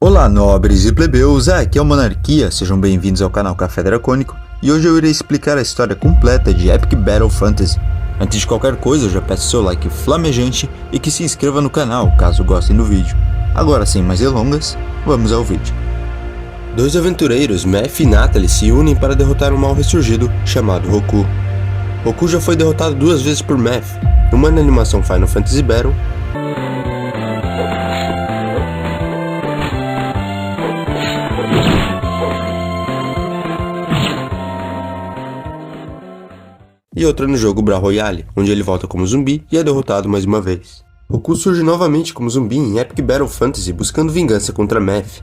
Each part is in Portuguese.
Olá, nobres e plebeus, aqui é o Monarquia, sejam bem-vindos ao canal Café Dracônico e hoje eu irei explicar a história completa de Epic Battle Fantasy. Antes de qualquer coisa, eu já peço seu like flamejante e que se inscreva no canal caso gostem do vídeo. Agora, sem mais delongas, vamos ao vídeo. Dois aventureiros, Meph e Natalie, se unem para derrotar um mal ressurgido chamado Roku. Roku já foi derrotado 2 vezes por Meph, uma na animação Final Fantasy Battle e outra no jogo Brawl Royale, onde ele volta como zumbi e é derrotado mais uma vez. Roku surge novamente como zumbi em Epic Battle Fantasy buscando vingança contra Meph.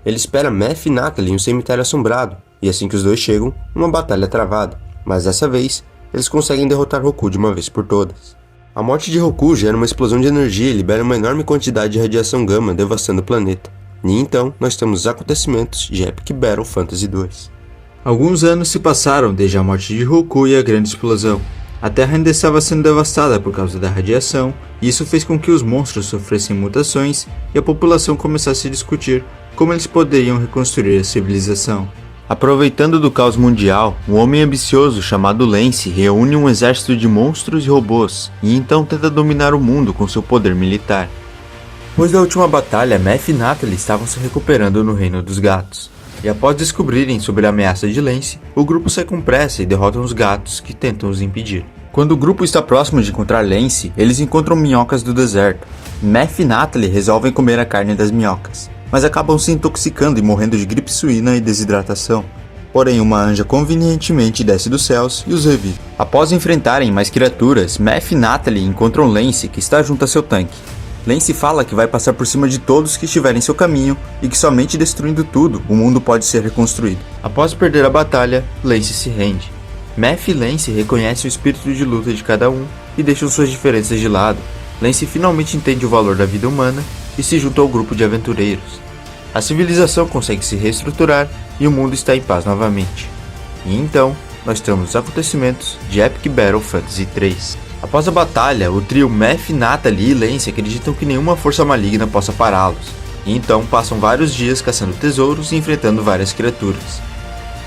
Ele espera Meph e Natalie em um cemitério assombrado, e assim que os dois chegam, uma batalha é travada, mas dessa vez, eles conseguem derrotar Roku de uma vez por todas. A morte de Roku gera uma explosão de energia e libera uma enorme quantidade de radiação gama devastando o planeta. E então, nós temos os acontecimentos de Epic Battle Fantasy 2. Alguns anos se passaram desde a morte de Roku e a grande explosão. A Terra ainda estava sendo devastada por causa da radiação, e isso fez com que os monstros sofressem mutações e a população começasse a discutir como eles poderiam reconstruir a civilização. Aproveitando do caos mundial, um homem ambicioso chamado Lance reúne um exército de monstros e robôs, e então tenta dominar o mundo com seu poder militar. Depois da última batalha, Meph e Natalie estavam se recuperando no Reino dos Gatos. E após descobrirem sobre a ameaça de Lance, o grupo sai com pressa e derrotam os gatos que tentam os impedir. Quando o grupo está próximo de encontrar Lance, eles encontram minhocas do deserto. Meph e Natalie resolvem comer a carne das minhocas, mas acabam se intoxicando e morrendo de gripe suína e desidratação. Porém, uma anja convenientemente desce dos céus e os revive. Após enfrentarem mais criaturas, Meph e Natalie encontram Lance, que está junto a seu tanque. Lance fala que vai passar por cima de todos que estiverem em seu caminho e que somente destruindo tudo, o mundo pode ser reconstruído. Após perder a batalha, Lance se rende. Meph e Lance reconhecem o espírito de luta de cada um e deixam suas diferenças de lado. Lance finalmente entende o valor da vida humana e se junta ao grupo de aventureiros. A civilização consegue se reestruturar e o mundo está em paz novamente. E então, nós temos os acontecimentos de Epic Battle Fantasy 3. Após a batalha, o trio Meph, Natalie e Lance acreditam que nenhuma força maligna possa pará-los, e então passam vários dias caçando tesouros e enfrentando várias criaturas.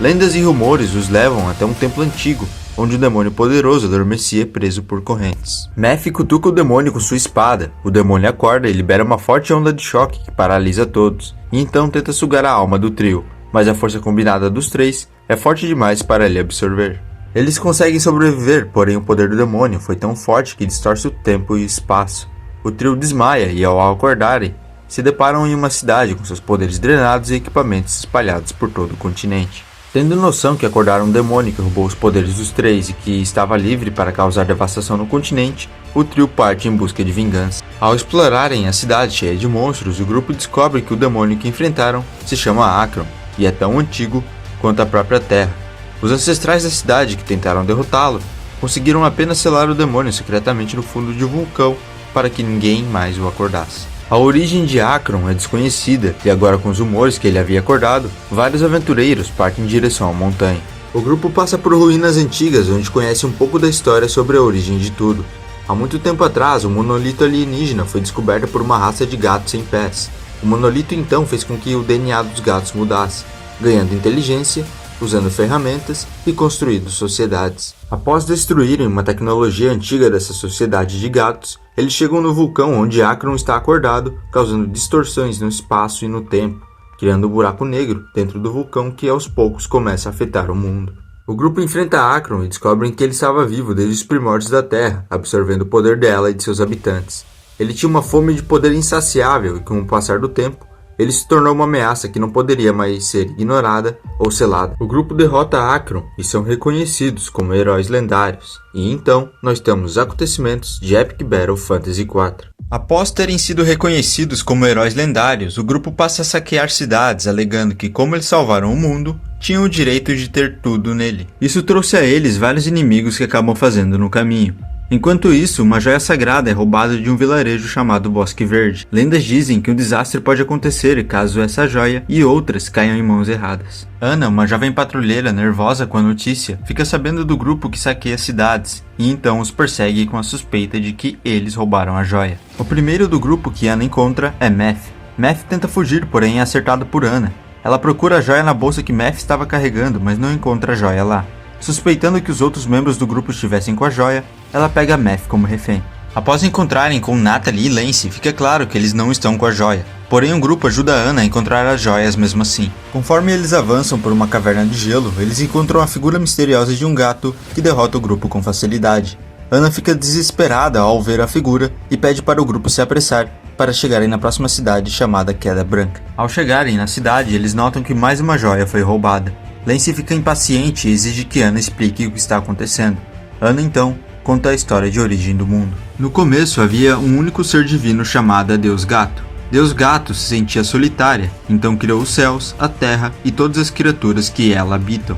Lendas e rumores os levam até um templo antigo, onde um demônio poderoso adormecia preso por correntes. Meph cutuca o demônio com sua espada, o demônio acorda e libera uma forte onda de choque que paralisa todos, e então tenta sugar a alma do trio, mas a força combinada dos três é forte demais para ele absorver. Eles conseguem sobreviver, porém o poder do demônio foi tão forte que distorce o tempo e o espaço. O trio desmaia e ao acordarem, se deparam em uma cidade com seus poderes drenados e equipamentos espalhados por todo o continente. Tendo noção que acordaram um demônio que roubou os poderes dos três e que estava livre para causar devastação no continente, o trio parte em busca de vingança. Ao explorarem a cidade cheia de monstros, o grupo descobre que o demônio que enfrentaram se chama Akron e é tão antigo quanto a própria Terra. Os ancestrais da cidade que tentaram derrotá-lo conseguiram apenas selar o demônio secretamente no fundo de um vulcão para que ninguém mais o acordasse. A origem de Akron é desconhecida e agora com os rumores que ele havia acordado, vários aventureiros partem em direção à montanha. O grupo passa por ruínas antigas onde conhece um pouco da história sobre a origem de tudo. Há muito tempo atrás, um monolito alienígena foi descoberto por uma raça de gatos sem pés. O monolito então fez com que o DNA dos gatos mudasse, ganhando inteligência, usando ferramentas e construindo sociedades. Após destruírem uma tecnologia antiga dessa sociedade de gatos, eles chegam no vulcão onde Akron está acordado, causando distorções no espaço e no tempo, criando um buraco negro dentro do vulcão que aos poucos começa a afetar o mundo. O grupo enfrenta Akron e descobrem que ele estava vivo desde os primórdios da Terra, absorvendo o poder dela e de seus habitantes. Ele tinha uma fome de poder insaciável e com o passar do tempo, ele se tornou uma ameaça que não poderia mais ser ignorada ou selada. O grupo derrota Akron e são reconhecidos como heróis lendários. E então, nós temos os acontecimentos de Epic Battle Fantasy 4. Após terem sido reconhecidos como heróis lendários, o grupo passa a saquear cidades, alegando que, como eles salvaram o mundo, tinham o direito de ter tudo nele. Isso trouxe a eles vários inimigos que acabam fazendo no caminho. Enquanto isso, uma joia sagrada é roubada de um vilarejo chamado Bosque Verde. Lendas dizem que um desastre pode acontecer caso essa joia e outras caiam em mãos erradas. Ana, uma jovem patrulheira nervosa com a notícia, fica sabendo do grupo que saqueia cidades e então os persegue com a suspeita de que eles roubaram a joia. O primeiro do grupo que Ana encontra é Meph. Meph tenta fugir, porém é acertado por Ana. Ela procura a joia na bolsa que Meph estava carregando, mas não encontra a joia lá. Suspeitando que os outros membros do grupo estivessem com a joia, ela pega Meph como refém. Após encontrarem com Natalie e Lance, fica claro que eles não estão com a joia. Porém, o grupo ajuda a Ana a encontrar as joias mesmo assim. Conforme eles avançam por uma caverna de gelo, eles encontram a figura misteriosa de um gato que derrota o grupo com facilidade. Ana fica desesperada ao ver a figura e pede para o grupo se apressar para chegarem na próxima cidade chamada Queda Branca. Ao chegarem na cidade, eles notam que mais uma joia foi roubada. Lance fica impaciente e exige que Ana explique o que está acontecendo. Ana então conta a história de origem do mundo. No começo havia um único ser divino chamado Deus Gato. Deus Gato se sentia solitária, então criou os céus, a terra e todas as criaturas que ela habitam.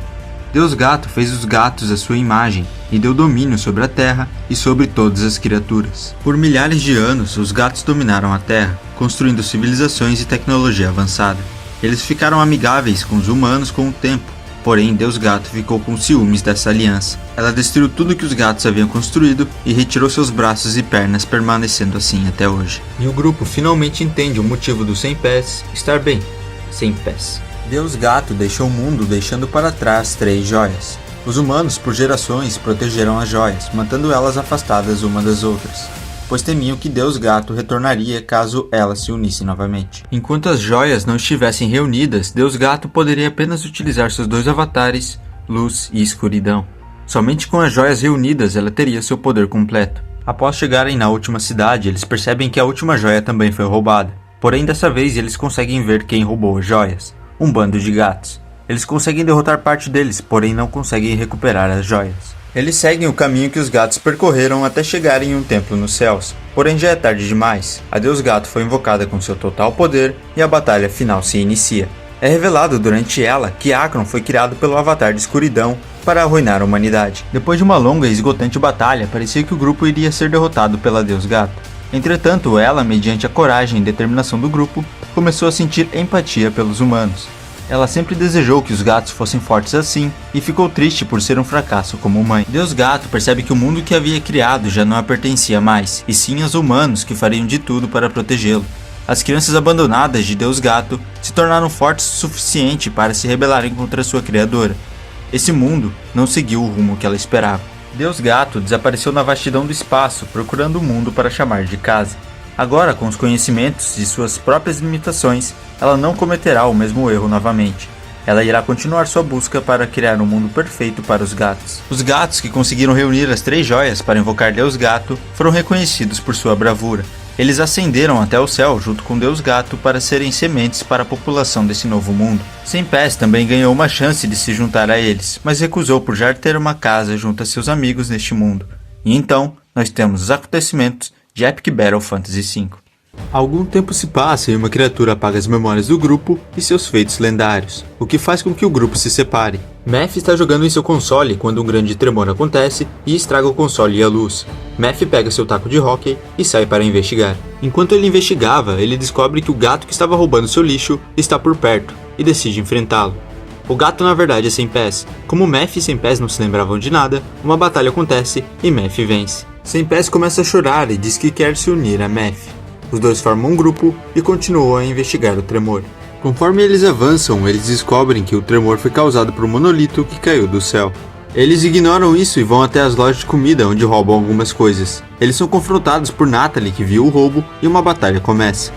Deus Gato fez os gatos à sua imagem e deu domínio sobre a terra e sobre todas as criaturas. Por milhares de anos, os gatos dominaram a terra, construindo civilizações e tecnologia avançada. Eles ficaram amigáveis com os humanos com o tempo. Porém, Deus Gato ficou com ciúmes dessa aliança. Ela destruiu tudo que os gatos haviam construído e retirou seus braços e pernas, permanecendo assim até hoje. E o grupo finalmente entende o motivo do Sem Pés estar bem, sem pés. Deus Gato deixou o mundo deixando para trás 3 joias. Os humanos, por gerações, protegeram as joias, mantendo elas afastadas uma das outras, pois temiam que Deus Gato retornaria caso elas se unissem novamente. Enquanto as joias não estivessem reunidas, Deus Gato poderia apenas utilizar seus 2 avatares, luz e escuridão. Somente com as joias reunidas ela teria seu poder completo. Após chegarem na última cidade, eles percebem que a última joia também foi roubada. Porém, dessa vez eles conseguem ver quem roubou as joias. Um bando de gatos. Eles conseguem derrotar parte deles, porém não conseguem recuperar as joias. Eles seguem o caminho que os gatos percorreram até chegarem em um templo nos céus. Porém já é tarde demais. A Deus Gato foi invocada com seu total poder e a batalha final se inicia. É revelado durante ela que Akron foi criado pelo Avatar de Escuridão para arruinar a humanidade. Depois de uma longa e esgotante batalha, parecia que o grupo iria ser derrotado pela Deus Gato. Entretanto, ela, mediante a coragem e determinação do grupo, começou a sentir empatia pelos humanos. Ela sempre desejou que os gatos fossem fortes assim e ficou triste por ser um fracasso como mãe. Deus Gato percebe que o mundo que havia criado já não a pertencia mais, e sim aos humanos que fariam de tudo para protegê-lo. As crianças abandonadas de Deus Gato se tornaram fortes o suficiente para se rebelarem contra sua criadora. Esse mundo não seguiu o rumo que ela esperava. Deus Gato desapareceu na vastidão do espaço, procurando o mundo para chamar de casa. Agora, com os conhecimentos de suas próprias limitações, ela não cometerá o mesmo erro novamente. Ela irá continuar sua busca para criar um mundo perfeito para os gatos. Os gatos que conseguiram reunir as 3 joias para invocar Deus Gato foram reconhecidos por sua bravura. Eles ascenderam até o céu junto com Deus Gato para serem sementes para a população desse novo mundo. Sem Pés também ganhou uma chance de se juntar a eles, mas recusou por já ter uma casa junto a seus amigos neste mundo. E então, nós temos os acontecimentos de Epic Battle Fantasy V. Algum tempo se passa e uma criatura apaga as memórias do grupo e seus feitos lendários, o que faz com que o grupo se separe. Meph está jogando em seu console quando um grande tremor acontece e estraga o console e a luz. Meph pega seu taco de hóquei e sai para investigar. Enquanto ele investigava, ele descobre que o gato que estava roubando seu lixo está por perto e decide enfrentá-lo. O gato na verdade é Sem Pés. Como Meph e Sem Pés não se lembravam de nada, uma batalha acontece e Meph vence. Sem Pés começa a chorar e diz que quer se unir a Meph. Os dois formam um grupo e continuam a investigar o tremor. Conforme eles avançam, eles descobrem que o tremor foi causado por um monolito que caiu do céu. Eles ignoram isso e vão até as lojas de comida onde roubam algumas coisas. Eles são confrontados por Natalie, que viu o roubo, e uma batalha começa.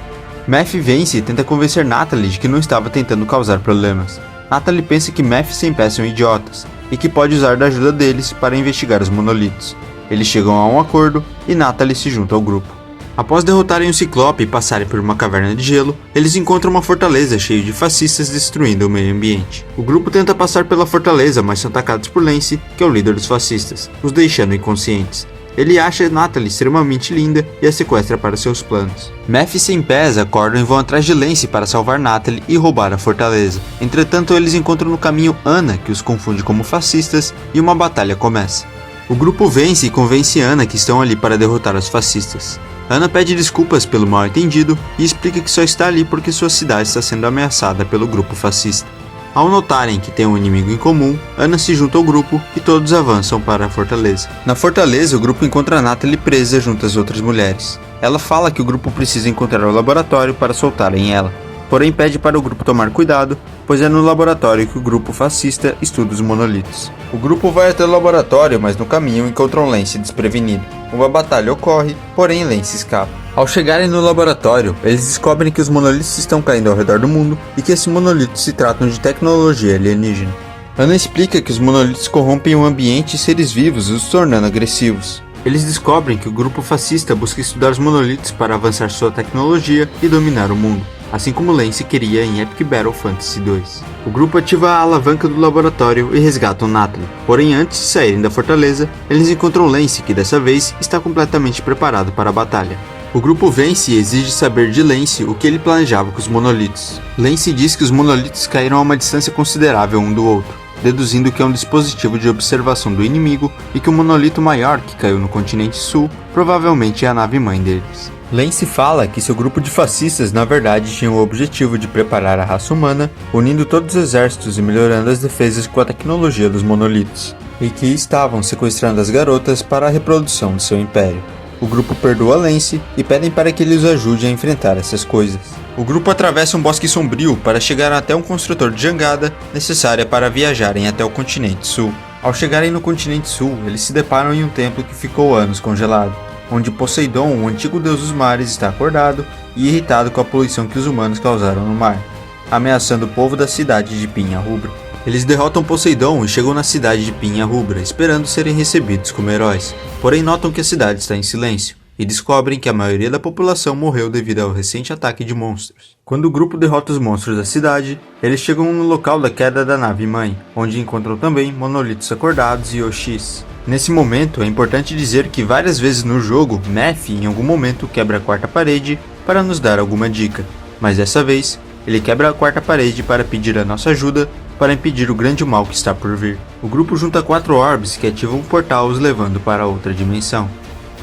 Meph vence e tenta convencer Natalie de que não estava tentando causar problemas. Natalie pensa que Meph e Sem Pés são idiotas e que pode usar da ajuda deles para investigar os monolitos. Eles chegam a um acordo e Natalie se junta ao grupo. Após derrotarem o Ciclope e passarem por uma caverna de gelo, eles encontram uma fortaleza cheia de fascistas destruindo o meio ambiente. O grupo tenta passar pela fortaleza, mas são atacados por Lance, que é o líder dos fascistas, os deixando inconscientes. Ele acha Natalie extremamente linda e a sequestra para seus planos. Meph e Sem Pés acordam e vão atrás de Lance para salvar Natalie e roubar a fortaleza. Entretanto, eles encontram no caminho Ana, que os confunde como fascistas, e uma batalha começa. O grupo vence e convence Ana que estão ali para derrotar os fascistas. Ana pede desculpas pelo mal entendido e explica que só está ali porque sua cidade está sendo ameaçada pelo grupo fascista. Ao notarem que tem um inimigo em comum, Anna se junta ao grupo e todos avançam para a fortaleza. Na fortaleza, o grupo encontra Natalie presa junto às outras mulheres. Ela fala que o grupo precisa encontrar o laboratório para soltarem ela, porém pede para o grupo tomar cuidado, pois é no laboratório que o grupo fascista estuda os monolitos. O grupo vai até o laboratório, mas no caminho encontram Lance desprevenido. Uma batalha ocorre, porém Lance escapa. Ao chegarem no laboratório, eles descobrem que os monolitos estão caindo ao redor do mundo e que esses monolitos se tratam de tecnologia alienígena. Anna explica que os monolitos corrompem o ambiente e seres vivos, os tornando agressivos. Eles descobrem que o grupo fascista busca estudar os monolitos para avançar sua tecnologia e dominar o mundo, assim como Lance queria em Epic Battle Fantasy 2. O grupo ativa a alavanca do laboratório e resgatam Natalie, porém antes de saírem da fortaleza, eles encontram Lance, que dessa vez está completamente preparado para a batalha. O grupo vence e exige saber de Lance o que ele planejava com os monolitos. Lance diz que os monolitos caíram a uma distância considerável um do outro, deduzindo que é um dispositivo de observação do inimigo e que o monolito maior que caiu no continente sul provavelmente é a nave-mãe deles. Lance fala que seu grupo de fascistas na verdade tinha o objetivo de preparar a raça humana, unindo todos os exércitos e melhorando as defesas com a tecnologia dos monolitos, e que estavam sequestrando as garotas para a reprodução de seu império. O grupo perdoa Lance e pedem para que ele os ajude a enfrentar essas coisas. O grupo atravessa um bosque sombrio para chegar até um construtor de jangada necessária para viajarem até o continente sul. Ao chegarem no continente sul, eles se deparam em um templo que ficou anos congelado, onde Poseidon, o antigo deus dos mares, está acordado e irritado com a poluição que os humanos causaram no mar, ameaçando o povo da cidade de Pinha Rubra. Eles derrotam Poseidon e chegam na cidade de Pinha Rubra, esperando serem recebidos como heróis. Porém notam que a cidade está em silêncio, e descobrem que a maioria da população morreu devido ao recente ataque de monstros. Quando o grupo derrota os monstros da cidade, eles chegam no local da queda da nave-mãe, onde encontram também monolitos acordados e Oxis. Nesse momento, é importante dizer que várias vezes no jogo, Meph em algum momento quebra a quarta parede para nos dar alguma dica, mas dessa vez, ele quebra a quarta parede para pedir a nossa ajuda para impedir o grande mal que está por vir. O grupo junta 4 orbes que ativam um portal os levando para outra dimensão.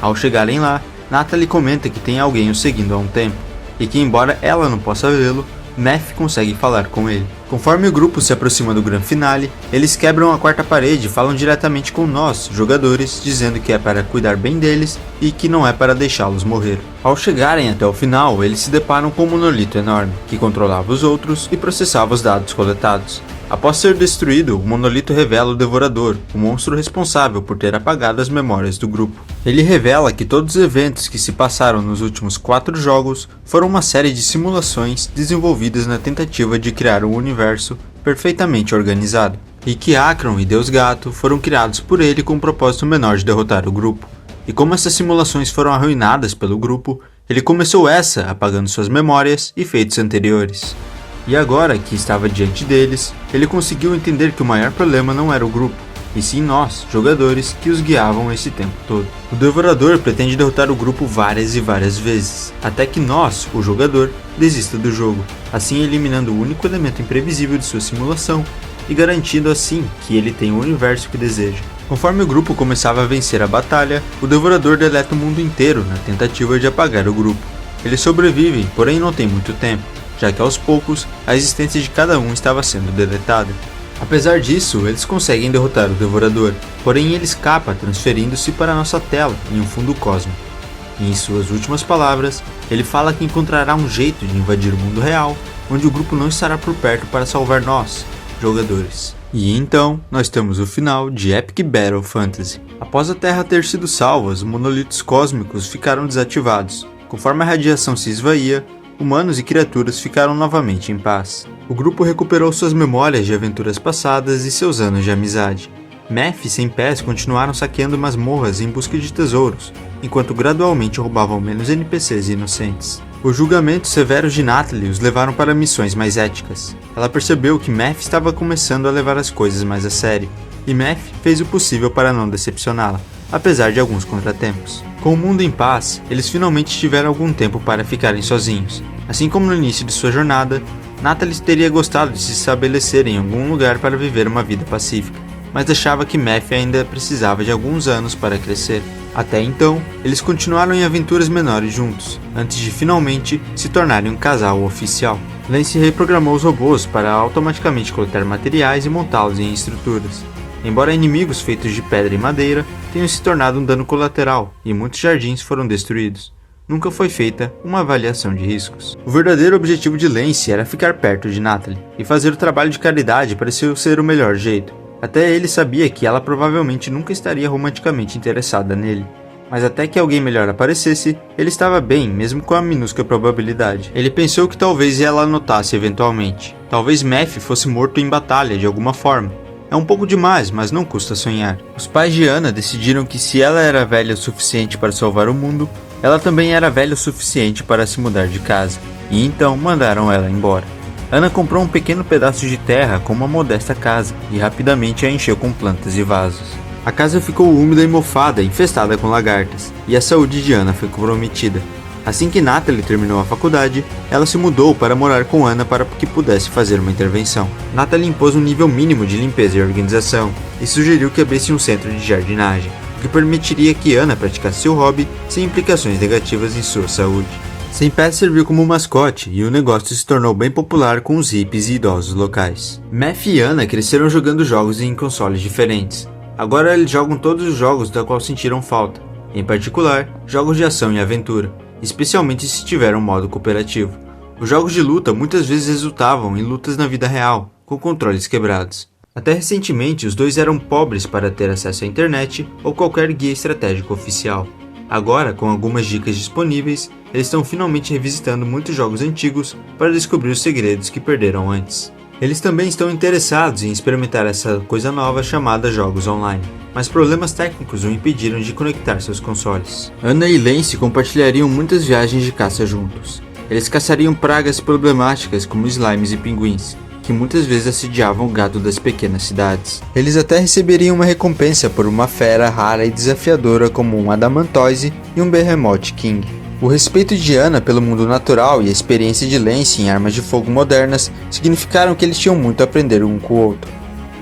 Ao chegarem lá, Natalie comenta que tem alguém o seguindo há um tempo, e que embora ela não possa vê-lo, Meph consegue falar com ele. Conforme o grupo se aproxima do grande finale, eles quebram a quarta parede e falam diretamente com nós, jogadores, dizendo que é para cuidar bem deles e que não é para deixá-los morrer. Ao chegarem até o final, eles se deparam com um monolito enorme, que controlava os outros e processava os dados coletados. Após ser destruído, o monolito revela o Devorador, o monstro responsável por ter apagado as memórias do grupo. Ele revela que todos os eventos que se passaram nos últimos 4 jogos foram uma série de simulações desenvolvidas na tentativa de criar um universo perfeitamente organizado, e que Akron e Deus Gato foram criados por ele com o propósito menor de derrotar o grupo. E como essas simulações foram arruinadas pelo grupo, ele começou essa apagando suas memórias e feitos anteriores. E agora que estava diante deles, ele conseguiu entender que o maior problema não era o grupo, e sim nós, jogadores, que os guiavam esse tempo todo. O Devorador pretende derrotar o grupo várias e várias vezes, até que nós, o jogador, desista do jogo, assim eliminando o único elemento imprevisível de sua simulação, e garantindo assim que ele tem o universo que deseja. Conforme o grupo começava a vencer a batalha, o Devorador deleta o mundo inteiro na tentativa de apagar o grupo. Eles sobrevivem, porém não tem muito tempo, já que aos poucos a existência de cada um estava sendo deletada. Apesar disso, eles conseguem derrotar o Devorador, porém ele escapa transferindo-se para nossa tela em um fundo cósmico. E em suas últimas palavras, ele fala que encontrará um jeito de invadir o mundo real, onde o grupo não estará por perto para salvar nós, jogadores. E então, nós temos o final de Epic Battle Fantasy. Após a Terra ter sido salva, os monolitos cósmicos ficaram desativados. Conforme a radiação se esvaía, humanos e criaturas ficaram novamente em paz. O grupo recuperou suas memórias de aventuras passadas e seus anos de amizade. Meph e Sem Pés continuaram saqueando masmorras em busca de tesouros, enquanto gradualmente roubavam menos NPCs inocentes. Os julgamentos severos de Natalie os levaram para missões mais éticas. Ela percebeu que Meph estava começando a levar as coisas mais a sério, e Meph fez o possível para não decepcioná-la, apesar de alguns contratempos. Com o mundo em paz, eles finalmente tiveram algum tempo para ficarem sozinhos. Assim como no início de sua jornada, Natalie teria gostado de se estabelecer em algum lugar para viver uma vida pacífica. mas achava que Mephi ainda precisava de alguns anos para crescer. Até então, eles continuaram em aventuras menores juntos, antes de finalmente se tornarem um casal oficial. Lance reprogramou os robôs para automaticamente coletar materiais e montá-los em estruturas. Embora inimigos feitos de pedra e madeira tenham se tornado um dano colateral e muitos jardins foram destruídos, nunca foi feita uma avaliação de riscos. O verdadeiro objetivo de Lance era ficar perto de Natalie, e fazer o trabalho de caridade pareceu ser o melhor jeito. Até ele sabia que ela provavelmente nunca estaria romanticamente interessada nele. Mas até que alguém melhor aparecesse, ele estava bem, mesmo com a minúscula probabilidade. Ele pensou que talvez ela notasse eventualmente. Talvez Mephi fosse morto em batalha de alguma forma. É um pouco demais, mas não custa sonhar. Os pais de Anna decidiram que se ela era velha o suficiente para salvar o mundo, ela também era velha o suficiente para se mudar de casa. E então mandaram ela embora. Anna comprou um pequeno pedaço de terra com uma modesta casa e rapidamente a encheu com plantas e vasos. A casa ficou úmida e mofada, infestada com lagartas, e a saúde de Anna foi comprometida. Assim que Natalie terminou a faculdade, ela se mudou para morar com Anna para que pudesse fazer uma intervenção. Natalie impôs um nível mínimo de limpeza e organização, e sugeriu que abrisse um centro de jardinagem, o que permitiria que Anna praticasse seu hobby sem implicações negativas em sua saúde. Saint-Pat serviu como mascote e o negócio se tornou bem popular com os hippies e idosos locais. Mephi e Anna cresceram jogando jogos em consoles diferentes. Agora eles jogam todos os jogos da qual sentiram falta, em particular, jogos de ação e aventura, especialmente se tiver um modo cooperativo. Os jogos de luta muitas vezes resultavam em lutas na vida real, com controles quebrados. Até recentemente, os dois eram pobres para ter acesso à internet ou qualquer guia estratégico oficial. Agora, com algumas dicas disponíveis, eles estão finalmente revisitando muitos jogos antigos para descobrir os segredos que perderam antes. Eles também estão interessados em experimentar essa coisa nova chamada jogos online, mas problemas técnicos o impediram de conectar seus consoles. Anna e Lance compartilhariam muitas viagens de caça juntos. Eles caçariam pragas problemáticas como slimes e pinguins, que muitas vezes assediavam o gado das pequenas cidades. Eles até receberiam uma recompensa por uma fera rara e desafiadora como um Adamantoise e um Behemoth King. O respeito de Anna pelo mundo natural e a experiência de Lance em armas de fogo modernas significaram que eles tinham muito a aprender um com o outro.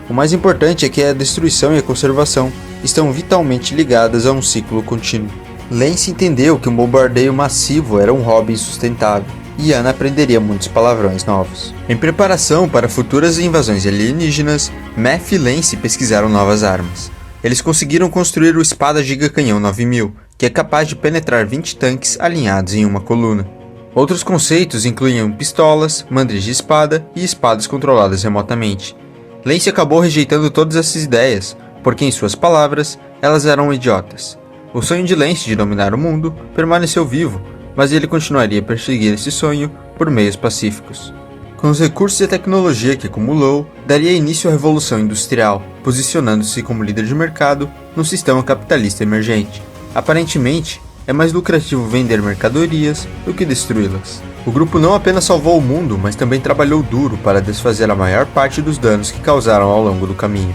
O mais importante é que a destruição e a conservação estão vitalmente ligadas a um ciclo contínuo. Lance entendeu que um bombardeio massivo era um hobby insustentável, e Anna aprenderia muitos palavrões novos. Em preparação para futuras invasões alienígenas, Mephi e Lance pesquisaram novas armas. Eles conseguiram construir o Espada Giga Canhão 9000, que é capaz de penetrar 20 tanques alinhados em uma coluna. Outros conceitos incluíam pistolas, mandris de espada e espadas controladas remotamente. Lance acabou rejeitando todas essas ideias, porque em suas palavras, elas eram idiotas. O sonho de Lance de dominar o mundo permaneceu vivo, mas ele continuaria a perseguir esse sonho por meios pacíficos. Com os recursos e a tecnologia que acumulou, daria início à Revolução Industrial, posicionando-se como líder de mercado num sistema capitalista emergente. Aparentemente, é mais lucrativo vender mercadorias do que destruí-las. O grupo não apenas salvou o mundo, mas também trabalhou duro para desfazer a maior parte dos danos que causaram ao longo do caminho.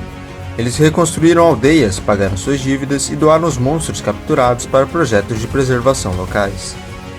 Eles reconstruíram aldeias, pagaram suas dívidas e doaram os monstros capturados para projetos de preservação locais.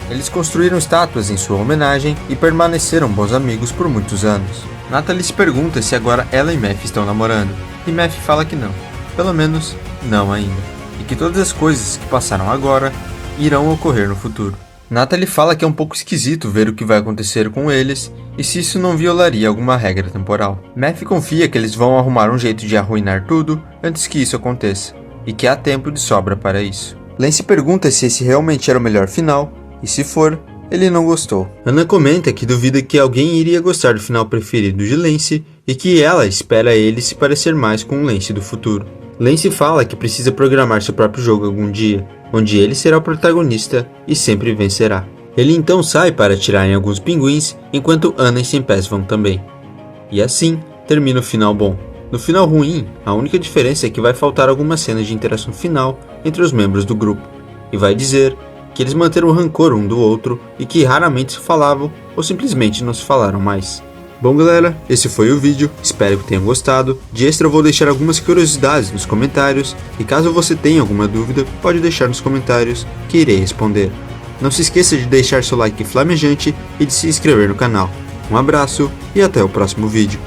Eles construíram estátuas em sua homenagem e permaneceram bons amigos por muitos anos. Natalie se pergunta se agora ela e Mephi estão namorando, e Mephi fala que não, pelo menos não ainda, e que todas as coisas que passaram agora irão ocorrer no futuro. Natalie fala que é um pouco esquisito ver o que vai acontecer com eles e se isso não violaria alguma regra temporal. Mephi confia que eles vão arrumar um jeito de arruinar tudo antes que isso aconteça, e que há tempo de sobra para isso. Lance pergunta se esse realmente era o melhor final, e se for, ele não gostou. Anna comenta que duvida que alguém iria gostar do final preferido de Lance e que ela espera ele se parecer mais com o Lance do futuro. Lance fala que precisa programar seu próprio jogo algum dia, onde ele será o protagonista e sempre vencerá. Ele então sai para atirar em alguns pinguins, enquanto Anna e Saint-Pat vão também. E assim, termina o final bom. No final ruim, a única diferença é que vai faltar algumas cenas de interação final entre os membros do grupo, e vai dizer que eles manteram rancor um do outro e que raramente se falavam ou simplesmente não se falaram mais. Bom galera, esse foi o vídeo, espero que tenham gostado. De extra eu vou deixar algumas curiosidades nos comentários e caso você tenha alguma dúvida, pode deixar nos comentários que irei responder. Não se esqueça de deixar seu like flamejante e de se inscrever no canal. Um abraço e até o próximo vídeo.